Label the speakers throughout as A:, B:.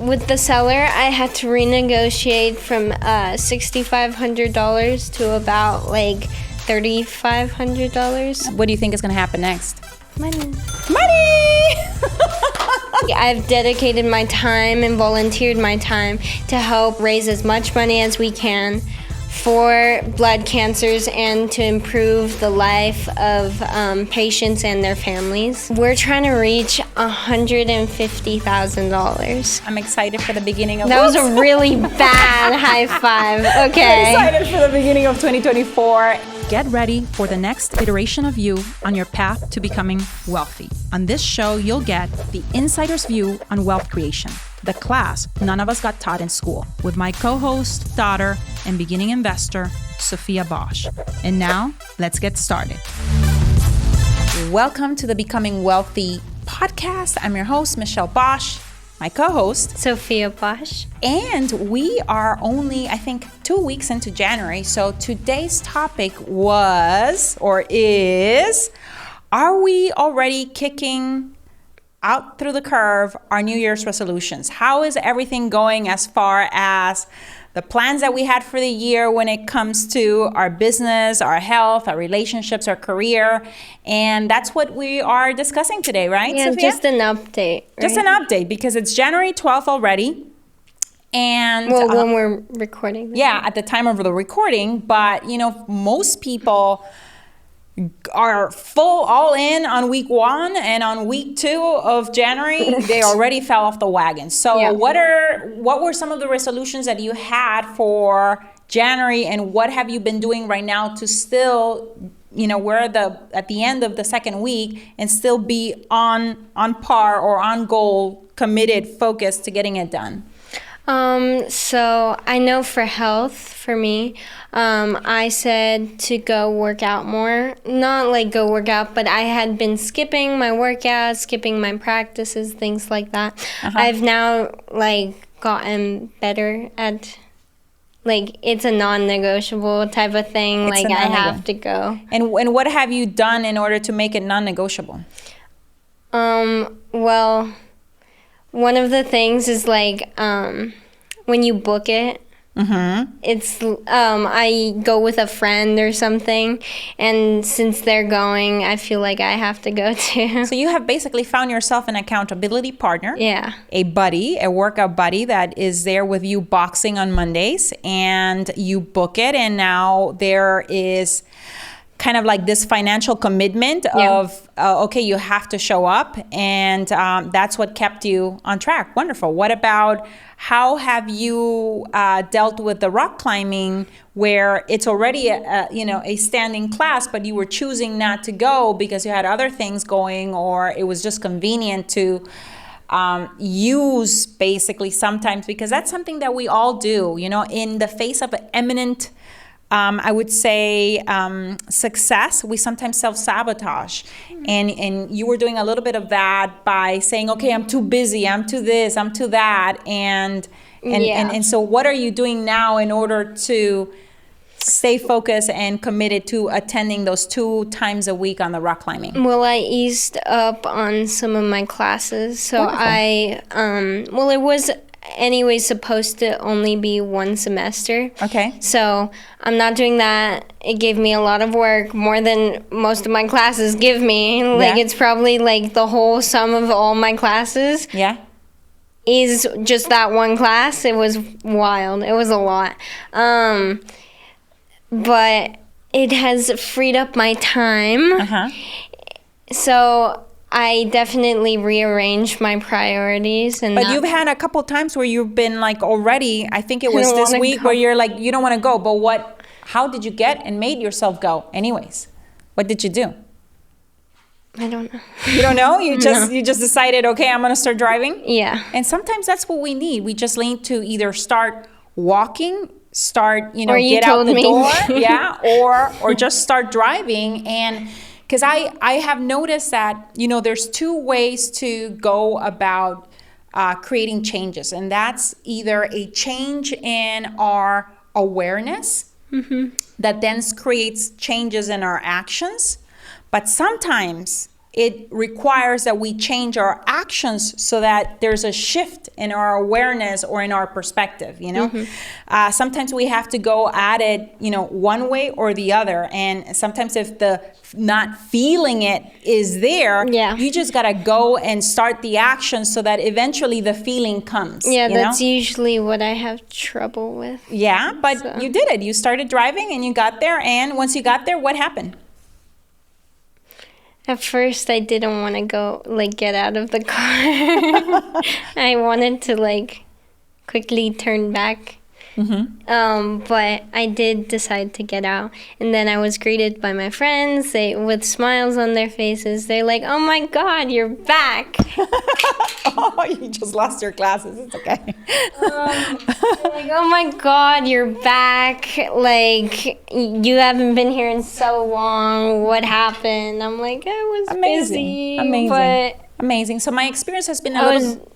A: with the seller, I had to renegotiate from $6,500 to about like $3,500.
B: What do you think is going to happen next?
A: Money.
B: Money!
A: I've dedicated my time and volunteered my time to help raise as much money as we can for blood cancers and to improve the life of patients and their families. We're trying to reach $150,000.
B: I'm excited for the beginning of...
A: That was a really bad high five. Okay.
B: I'm excited for the beginning of 2024. Get ready for the next iteration of you on your path to becoming wealthy. On this show, you'll get the insider's view on wealth creation, the class none of us got taught in school, with my co-host, daughter, and beginning investor, Sophia Bosch. And now, let's get started. Welcome to the Becoming Wealthy podcast. I'm your host, Michelle Bosch, my co-host,
A: Sophia Bosch.
B: And we are only, I think, 2 weeks into January. So today's topic was, or is, are we already kicking out through the curve our New Year's resolutions? How is everything going as far as the plans that we had for the year when it comes to our business, our health, our relationships, our career? And that's what we are discussing today, right,
A: Yeah,
B: Sophia?
A: just an update.
B: Just an update, because it's January 12th already. And
A: well, when we're recording this.
B: yeah, at the time of the recording, but you know, most people are full all in on week 1, and on week 2 of January they already fell off the wagon. So
A: Yeah.
B: what were some of the resolutions that you had for January, and what have you been doing right now to still, you know, we're at the end of the second week and still be on par or on goal, committed, focused to getting it done?
A: So I know for health, for me, I said to go work out more. Not like go work out, but I had been skipping my workouts, skipping my practices, things like that. I've now like gotten better at, like, it's a non-negotiable type of thing.
B: It's
A: like
B: a
A: I
B: non-nego.
A: have to go.
B: And what have you done in order to make it non-negotiable?
A: Well, one of the things is like when you book it, it's I go with a friend or something, and since they're going, I feel like I have to go too.
B: So you have basically found yourself an accountability partner,
A: Yeah.
B: a buddy, a workout buddy that is there with you boxing on Mondays, and you book it, and now there is kind of like this financial commitment of, okay, you have to show up, and that's what kept you on track. Wonderful. What about, how have you dealt with the rock climbing, where it's already a standing class, but you were choosing not to go because you had other things going, or it was just convenient to use basically sometimes, because that's something that we all do, you know, in the face of an imminent I would say success, we sometimes self-sabotage. And you were doing a little bit of that by saying, okay, I'm too busy, I'm too this, I'm too that. And so what are you doing now in order to stay focused and committed to attending those 2 times a week on the rock climbing?
A: Well, I eased up on some of my classes. So
B: Wonderful.
A: it was anyway supposed to only be 1 semester.
B: Okay.
A: So I'm not doing that. It gave me a lot of work, more than most of my classes give me. Like, it's probably like the whole sum of all my classes.
B: Yeah.
A: Is just that one class. It was wild. It was a lot. But it has freed up my time. So I definitely rearranged my priorities.
B: But you've had a couple times where you've been like already, I think it was this week, where you're like, you don't want to go. But how did you get and made yourself go anyways? What did you do?
A: I don't know.
B: You don't know? You just decided, okay, I'm going to start driving?
A: Yeah.
B: And sometimes that's what we need. We just need to either start walking, get out the door, yeah, or just start driving. And because I have noticed that, you know, there's 2 ways to go about creating changes. And that's either a change in our awareness that then creates changes in our actions. But sometimes it requires that we change our actions so that there's a shift in our awareness or in our perspective, you know? Sometimes we have to go at it, you know, one way or the other. And sometimes if the not feeling it is there, you just got to go and start the action so that eventually the feeling comes.
A: Yeah, that's usually what I have trouble with.
B: Yeah, but you did it. You started driving and you got there. And once you got there, what happened?
A: At first, I didn't want to go, like, get out of the car. I wanted to, like, quickly turn back. But I did decide to get out. And then I was greeted by my friends with smiles on their faces. They're like, "Oh my God, you're back."
B: Oh, you just lost your glasses. It's okay.
A: They're like, "Oh my God, you're back. Like, you haven't been here in so long. What happened?" I'm like, "I was busy."
B: Amazing. So my experience has been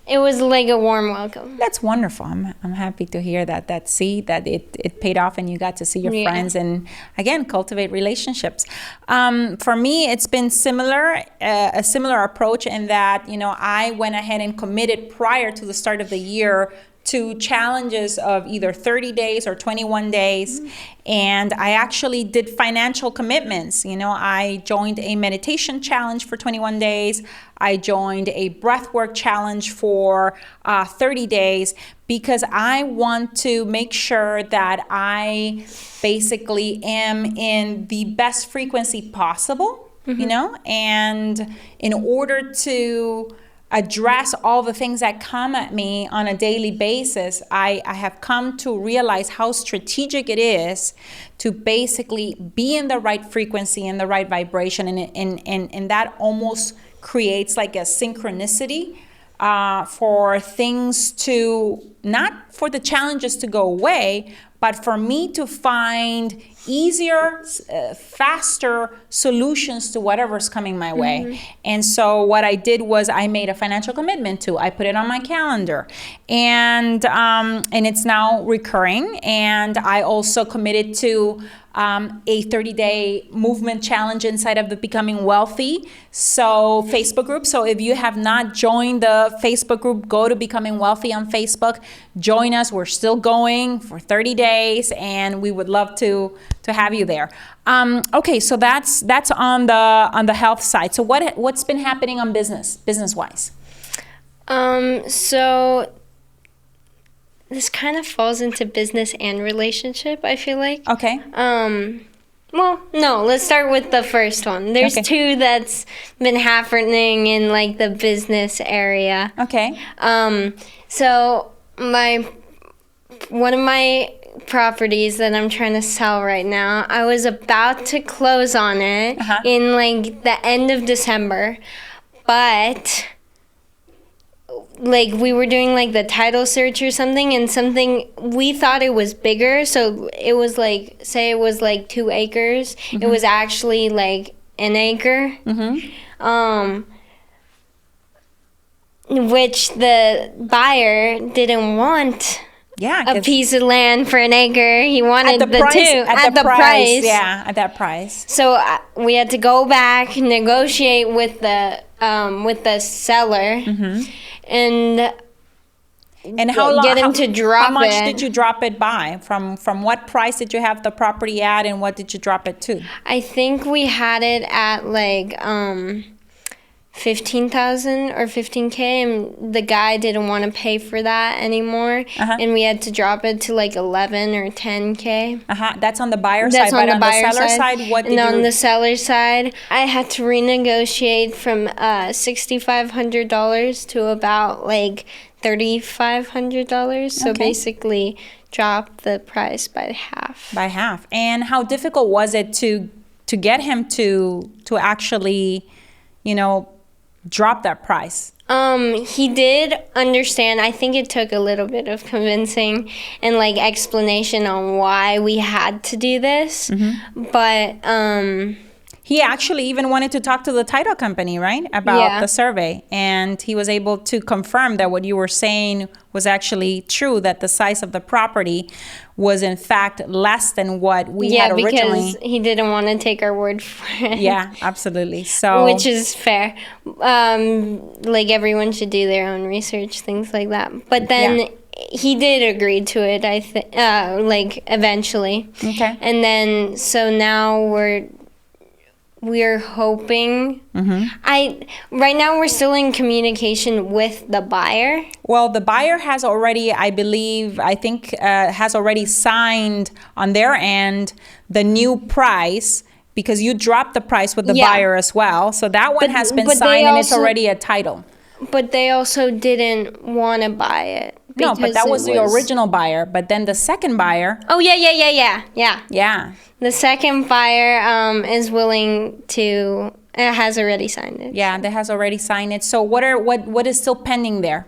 A: it was like a warm welcome.
B: That's wonderful. I'm happy to hear that it paid off and you got to see your friends and again cultivate relationships. For me, it's been a similar approach in that, you know, I went ahead and committed prior to the start of the year to challenges of either 30 days or 21 days. And I actually did financial commitments. You know, I joined a meditation challenge for 21 days. I joined a breathwork challenge for 30 days because I want to make sure that I basically am in the best frequency possible, you know, and in order to address all the things that come at me on a daily basis, I have come to realize how strategic it is to basically be in the right frequency and the right vibration. And that almost creates like a synchronicity for things to, not for the challenges to go away, but for me to find easier, faster solutions to whatever's coming my way. And so what I did was I made a financial commitment to. I put it on my calendar, and it's now recurring. And I also committed to a 30-day movement challenge inside of the Becoming Wealthy Facebook group. So if you have not joined the Facebook group, go to Becoming Wealthy on Facebook. Join us. We're still going for 30 days, and we would love to have you there. Okay, so that's on the health side. So what's been happening on business-wise?
A: So this kind of falls into business and relationship, I feel like.
B: Okay.
A: Well, no, let's start with the first one. There's two that's been happening in like the business area.
B: Okay.
A: So one of my properties that I'm trying to sell right now, I was about to close on it in like the end of December, but like we were doing like the title search or something, and we thought it was bigger, so it was like, say it was like 2 acres, it was actually like an acre, which the buyer didn't want. A piece of land for an acre. He wanted the two at the price.
B: Yeah, at that price.
A: So we had to go back, negotiate with the seller, and
B: how long,
A: get him to drop it.
B: How much did you drop it by? From what price did you have the property at, and what did you drop it to?
A: I think we had it at like 15,000 or 15K, and the guy didn't want to pay for that anymore, and we had to drop it to like 11 or 10K.
B: That's on the buyer side.
A: On the
B: buyer seller side, what did you?
A: On the seller side, I had to renegotiate from $6,500 to about like $3,500. So basically, drop the price by half.
B: By half. And how difficult was it to get him to actually, you know, drop that price?
A: He did understand. I think it took a little bit of convincing and like explanation on why we had to do this, but
B: He actually even wanted to talk to the title company, right, about the survey. And he was able to confirm that what you were saying was actually true, that the size of the property was in fact less than what we had originally.
A: Because he didn't want to take our word for it.
B: Yeah, absolutely. So,
A: which is fair. Like everyone should do their own research, things like that. But then he did agree to it, I think, like eventually.
B: Okay.
A: And then, so now we're hoping. Right now we're still in communication with the buyer.
B: Well, the buyer has already, I think, has already signed on their end the new price, because you dropped the price with the buyer as well. So that one has been signed, and it's already a title.
A: But they also didn't want to buy it.
B: No, but that was the original buyer. But then the second buyer.
A: Oh, yeah.
B: Yeah.
A: The second buyer is willing to, has already signed it.
B: Yeah, that has already signed it. So what is still pending there?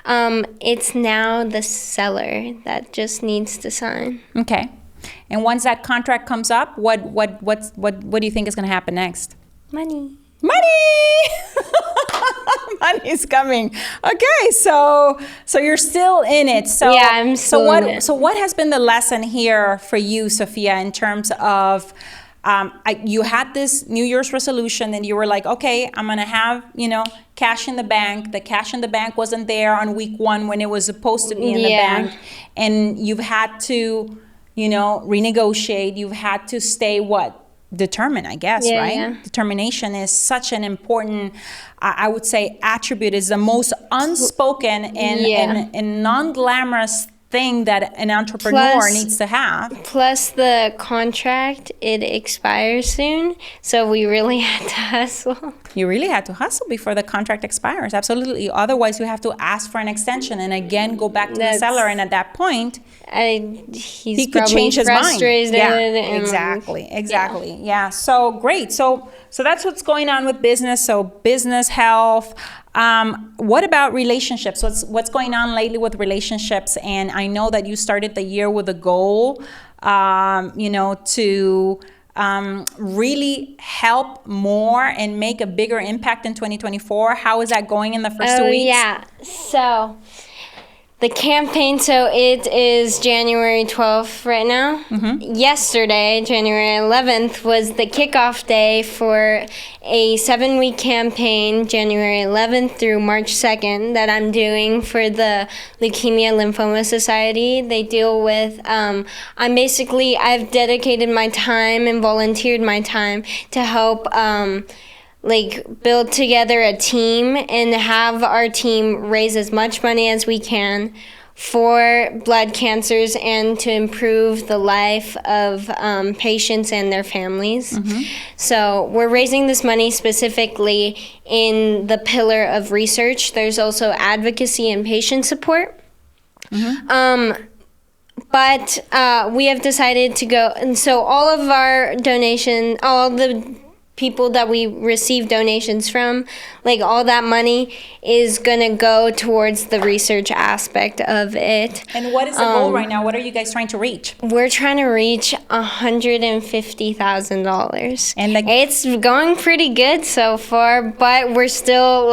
A: It's now the seller that just needs to sign.
B: Okay. And once that contract comes up, what do you think is going to happen next?
A: Money.
B: Money's coming. Okay, so you're still in it. So
A: yeah, I'm still in it.
B: So what has been the lesson here for you, Sophia, in terms of you had this New Year's resolution and you were like, okay, I'm gonna have cash in the bank. The cash in the bank wasn't there on week 1 when it was supposed to be in the bank, and you've had to renegotiate. You've had to stay determined, I guess, right? Yeah. Determination is such an important, I would say, attribute. Is the most unspoken and non-glamorous thing that an entrepreneur needs to have.
A: Plus the contract, it expires soon, so we really had to hustle.
B: You really had to hustle before the contract expires, absolutely. Otherwise, you have to ask for an extension and again go back to the seller, and at that point,
A: he
B: could change his mind.
A: Yeah,
B: exactly. Yeah. So great. So that's what's going on with business. So business, health. What about relationships? What's going on lately with relationships? And I know that you started the year with a goal, to really help more and make a bigger impact in 2024. How is that going in the first 2 weeks?
A: Yeah. So the campaign, so it is January 12th right now. Yesterday, January 11th, was the kickoff day for a 7-week campaign, January 11th through March 2nd, that I'm doing for the Leukemia Lymphoma Society. They deal with, I've dedicated my time and volunteered my time to help build together a team and have our team raise as much money as we can for blood cancers and to improve the life of patients and their families. So we're raising this money specifically in the pillar of research. There's also advocacy and patient support. But we have decided to go, and so all of our all the people that we receive donations from, all that money is gonna go towards the research aspect of it.
B: And what is the goal right now? What are you guys trying to reach?
A: We're trying to reach $150,000. And it's going pretty good so far, but we're still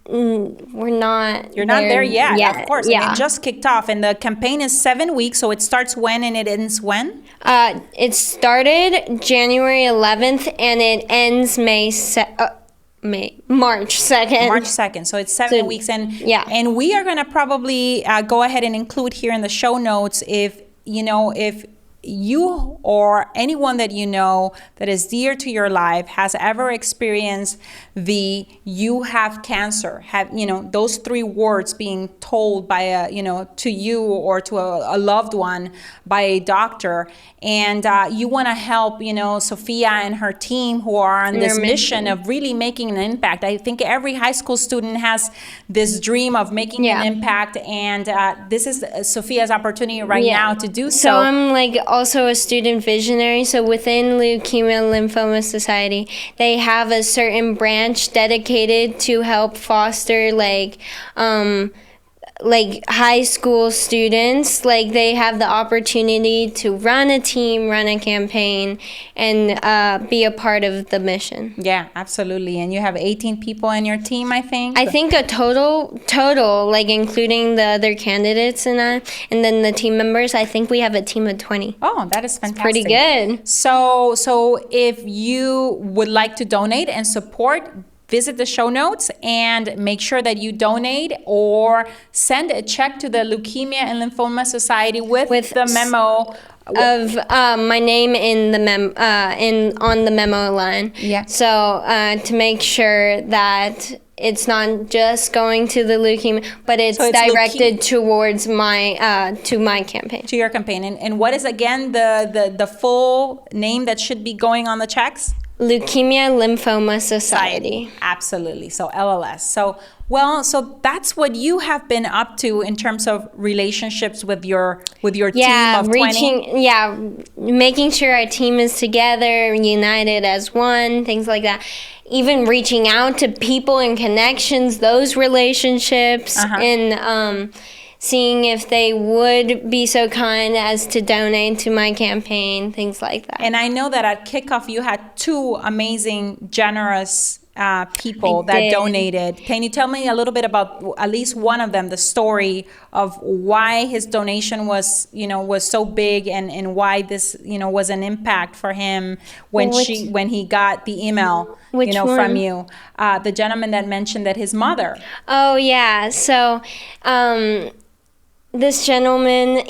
A: we're not.
B: You're not there yet. Of course. Yeah. And it just kicked off, and the campaign is 7 weeks. So it starts when and it ends when?
A: It started January 11th and it ends March 2nd.
B: March 2nd. So it's 7 weeks, and we are gonna probably go ahead and include here in the show notes if you or anyone that you know that is dear to your life has ever experienced you have cancer, those 3 words being told by to you or to a loved one by a doctor, and you want to help Sophia and her team who are on this mission of really making an impact. I think every high school student has this dream of making an impact, and this is Sophia's opportunity right now to do so.
A: So I'm also a student visionary. So within Leukemia Lymphoma Society, they have a certain branch dedicated to help foster like high school students, like they have the opportunity to run a team, run a campaign, and be a part of the mission.
B: Yeah, absolutely. And you have 18 people in your team, I think.
A: I think a total, like including the other candidates and then the team members, I think we have a team of 20.
B: Oh, that is fantastic.
A: Pretty good.
B: So if you would like to donate and support, visit the show notes and make sure that you donate or send a check to the Leukemia and Lymphoma Society with the memo
A: of my name in the on the memo line.
B: Yeah.
A: So to make sure that it's not just going to the leukemia, but it's directed towards my to my campaign.
B: To your campaign. And what is again the full name that should be going on the checks?
A: Leukemia Lymphoma Society.
B: Absolutely. So LLS. So that's what you have been up to in terms of relationships with your team of 20.
A: Making sure our team is together, united as one, things like that. Even reaching out to people and connections, those relationships, and seeing if they would be so kind as to donate to my campaign, things like that.
B: And I know that at kickoff you had 2 amazing, generous people that donated. Can you tell me a little bit about at least one of them, the story of why his donation was so big and why this, was an impact for him when he got the email, from you? The gentleman that mentioned that his mother.
A: Oh, yeah. So, this gentleman,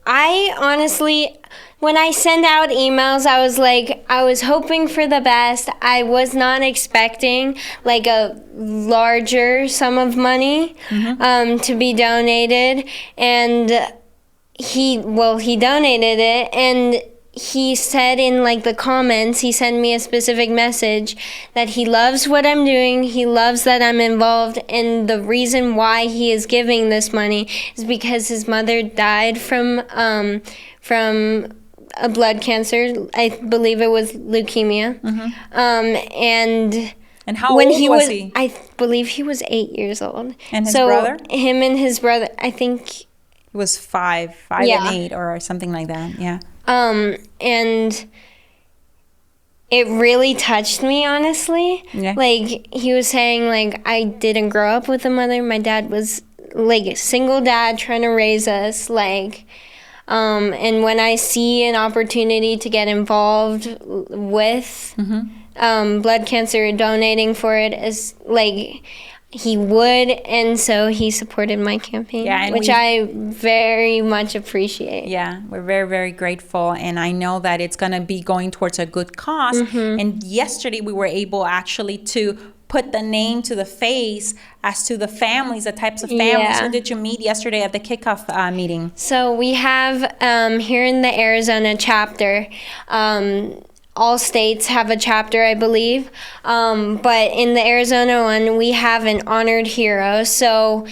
A: I honestly, when I send out emails, I was hoping for the best. I was not expecting like a larger sum of money to be donated, and he donated it, and he said in like the comments, he sent me a specific message that he loves what I'm doing, he loves that I'm involved, and the reason why he is giving this money is because his mother died from a blood cancer. I believe it was leukemia.
B: And how old was he?
A: I believe he was 8 years old.
B: And his brother?
A: Him and his brother, I think
B: it was 5 and 8 or something like that. Yeah.
A: And it really touched me, honestly.
B: Yeah.
A: Like, he was saying, like, I didn't grow up with a mother. My dad was, like, a single dad trying to raise us, like, and when I see an opportunity to get involved with blood cancer, donating for it is, like, he would, and so he supported my campaign, which I very much appreciate.
B: Yeah, we're very, very grateful, and I know that it's going to be going towards a good cause. And yesterday we were able actually to put the name to the face as to the families, the types of families. Who did you meet yesterday at the kickoff meeting?
A: So we have here in the Arizona chapter, all states have a chapter, I believe. But in the Arizona one, we have an honored hero. So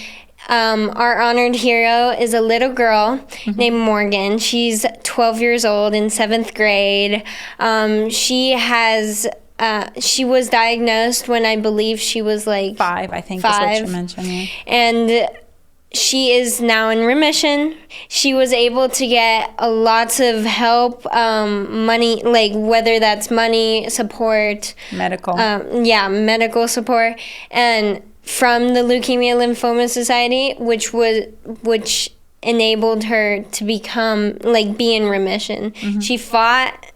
A: our honored hero is a little girl named Morgan. She's 12 years old in 7th grade. She was diagnosed when I believe she was like
B: 5, I think is what you mentioned. Yeah.
A: And she is now in remission. She was able to get lots of help, money, like whether that's money, support,
B: medical.
A: Medical support, and from the Leukemia Lymphoma Society, which enabled her to be in remission. She fought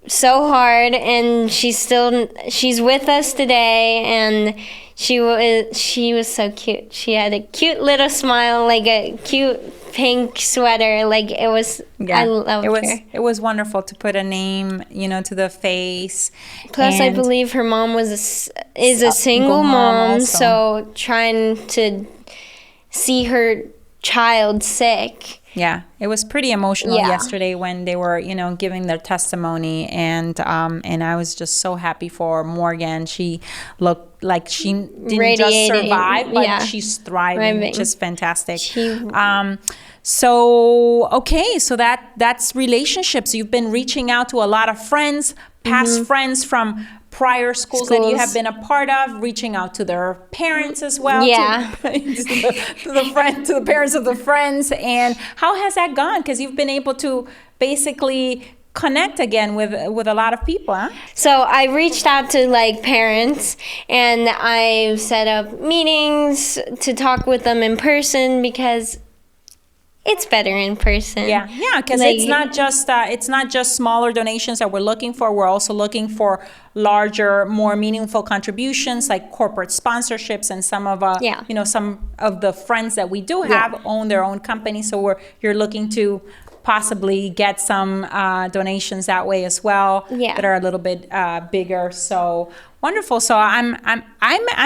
A: so hard, and she's with us today, and she was so cute. She had a cute little smile, like a cute pink sweater. Like it was, I loved her.
B: It was wonderful to put a name, to the face.
A: Plus, I believe her mom is a single mom, so trying to see her child sick.
B: Yeah, it was pretty emotional yesterday when they were, giving their testimony, and I was just so happy for Morgan. She looked like she didn't just survive, but she's thriving, which is fantastic. So that's relationships. You've been reaching out to a lot of friends, past friends from prior schools that you have been a part of, reaching out to their parents as well,
A: Yeah.
B: to the parents of the friends. And how has that gone? Because you've been able to basically connect again with a lot of people, huh?
A: So I reached out to like parents, and I set up meetings to talk with them in person, because it's better in person.
B: Yeah, because
A: Like,
B: it's not just smaller donations that we're looking for. We're also looking for larger, more meaningful contributions, like corporate sponsorships, and some of some of the friends that we do have own their own company. So you're looking to possibly get some donations that way as well, that are a little bit bigger. So wonderful. So I'm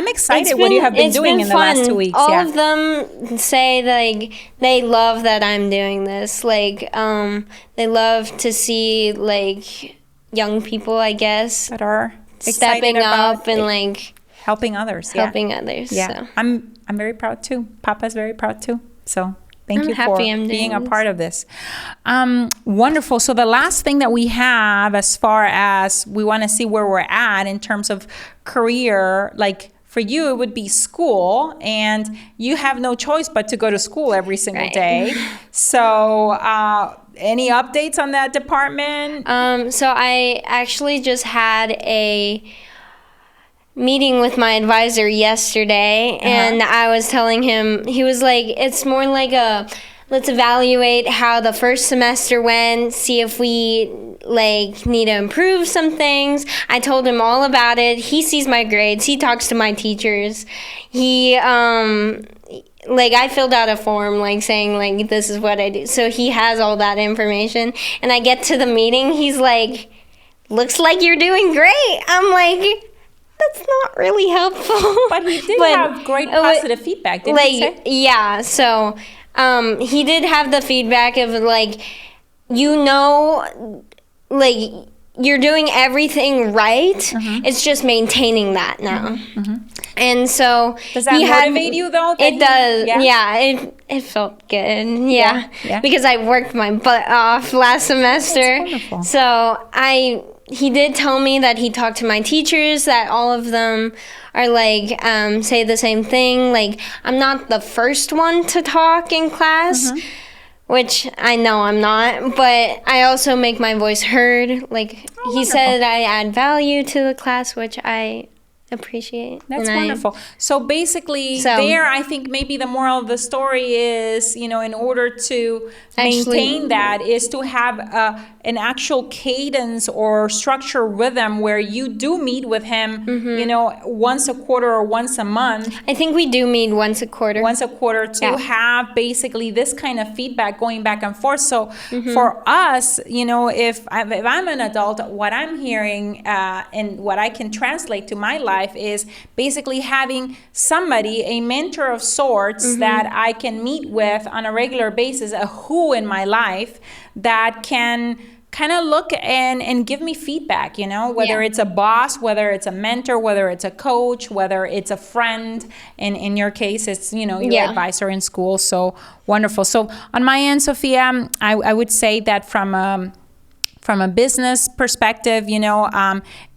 B: excited what you have been doing in the last 2 weeks.
A: All of them say like they love that I'm doing this. Like they love to see like young people, I guess,
B: that are
A: stepping up and like
B: helping others.
A: Helping others.
B: Yeah.
A: So.
B: I'm very proud too. Papa's very proud too. So thank you
A: happy
B: for
A: I'm
B: being a
A: doing
B: part of this. Wonderful. So the last thing that we have, as far as we want to see where we're at in terms of career, like for you, it would be school, and you have no choice but to go to school every single day. So any updates on that department?
A: So I actually just had a meeting with my advisor yesterday, and I was telling him, he was like, it's more like let's evaluate how the first semester went, see if we like need to improve some things. I told him all about it. He sees my grades. He talks to my teachers. He like I filled out a form like saying like this is what I do. So he has all that information, and I get to the meeting, he's like, looks like you're doing great. I'm like, that's not really helpful.
B: But he did have great positive feedback, didn't he say?
A: Yeah, so he did have the feedback of like, like you're doing everything right. It's just maintaining that now. And so
B: does that motivate you though?
A: It does. Yeah, it felt good. Yeah. Because I worked my butt off last semester.
B: That's wonderful.
A: So he did tell me that he talked to my teachers, that all of them are like, say the same thing. Like, I'm not the first one to talk in class, which I know I'm not, but I also make my voice heard. Like, he said I add value to the class, which I appreciate.
B: That's wonderful. So basically, there, I think maybe the moral of the story is, in order to maintain that, is to have an actual cadence or structure rhythm where you do meet with him, once a quarter or once a month.
A: I think we do meet once a quarter.
B: Once a quarter to have basically this kind of feedback going back and forth. So for us, if I'm an adult, what I'm hearing and what I can translate to my life is basically having somebody, a mentor of sorts, that I can meet with on a regular basis, a who in my life that can kind of look and give me feedback, whether it's a boss, whether it's a mentor, whether it's a coach, whether it's a friend. And in your case, it's, your advisor in school. So wonderful. So on my end, Sophia, I would say that from a business perspective,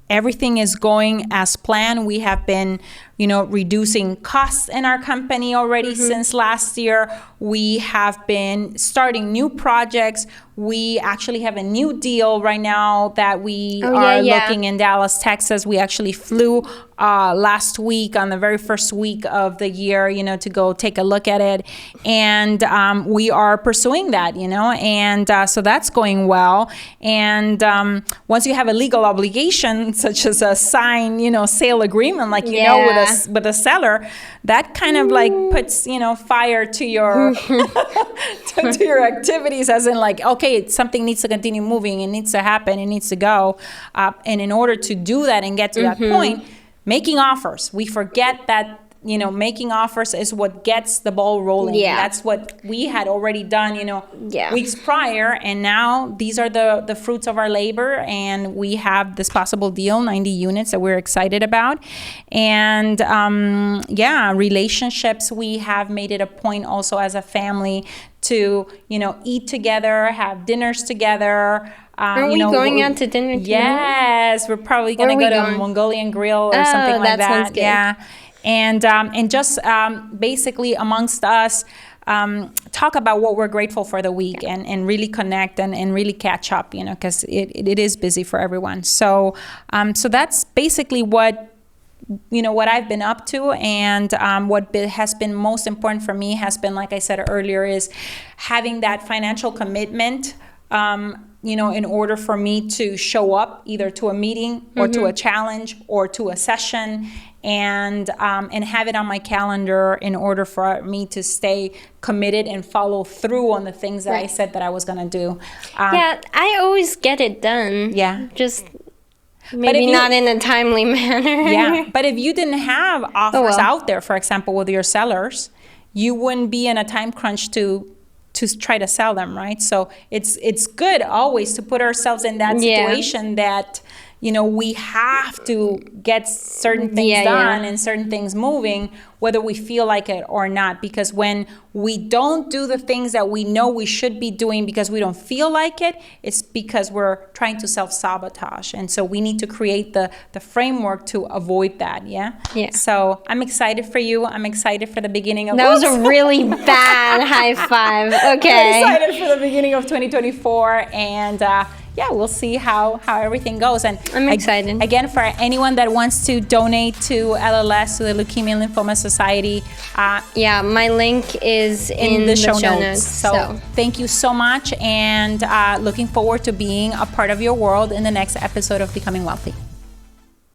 B: everything is going as planned. We have been, reducing costs in our company already since last year. We have been starting new projects. We actually have a new deal right now that we are looking in Dallas, Texas. We actually flew last week on the very first week of the year, to go take a look at it. And we are pursuing that, and so that's going well. And once you have a legal obligation, such as a signed, sale agreement, like, with a seller, that kind of like puts, fire to your to your activities, as in like, okay, something needs to continue moving, it needs to happen, it needs to go. And in order to do that and get to that point, making offers, we forget that, making offers is what gets the ball rolling. That's what we had already done, weeks prior. And now these are the fruits of our labor. And we have this possible deal, 90 units that we're excited about. And relationships, we have made it a point also as a family to, eat together, have dinners together,
A: Are we going out to dinner tonight?
B: Yes, we're probably going to go to a Mongolian grill or something like that.
A: Sounds good.
B: Yeah. And just basically amongst us, talk about what we're grateful for the week and really connect and really catch up, because it is busy for everyone. So that's basically what I've been up to, and what has been most important for me has been, like I said earlier, is having that financial commitment, in order for me to show up either to a meeting or to a challenge or to a session, and have it on my calendar in order for me to stay committed and follow through on the things that I said that I was going to do.
A: I always get it done.
B: Yeah.
A: Just maybe not in a timely manner.
B: Yeah. But if you didn't have offers out there, for example, with your sellers, you wouldn't be in a time crunch to try to sell them, right? So it's good always to put ourselves in that situation that, we have to get certain things done and certain things moving, whether we feel like it or not. Because when we don't do the things that we know we should be doing because we don't feel like it, it's because we're trying to self-sabotage. And so we need to create the framework to avoid that, yeah? So I'm excited for you. I'm excited for the beginning of...
A: That was a really bad high five. Okay.
B: I'm excited for the beginning of 2024. And... we'll see how everything goes. And
A: I'm excited.
B: Again, for anyone that wants to donate to LLS, to the Leukemia and Lymphoma Society.
A: My link is in the show notes.
B: So thank you so much, and looking forward to being a part of your world in the next episode of Becoming Wealthy.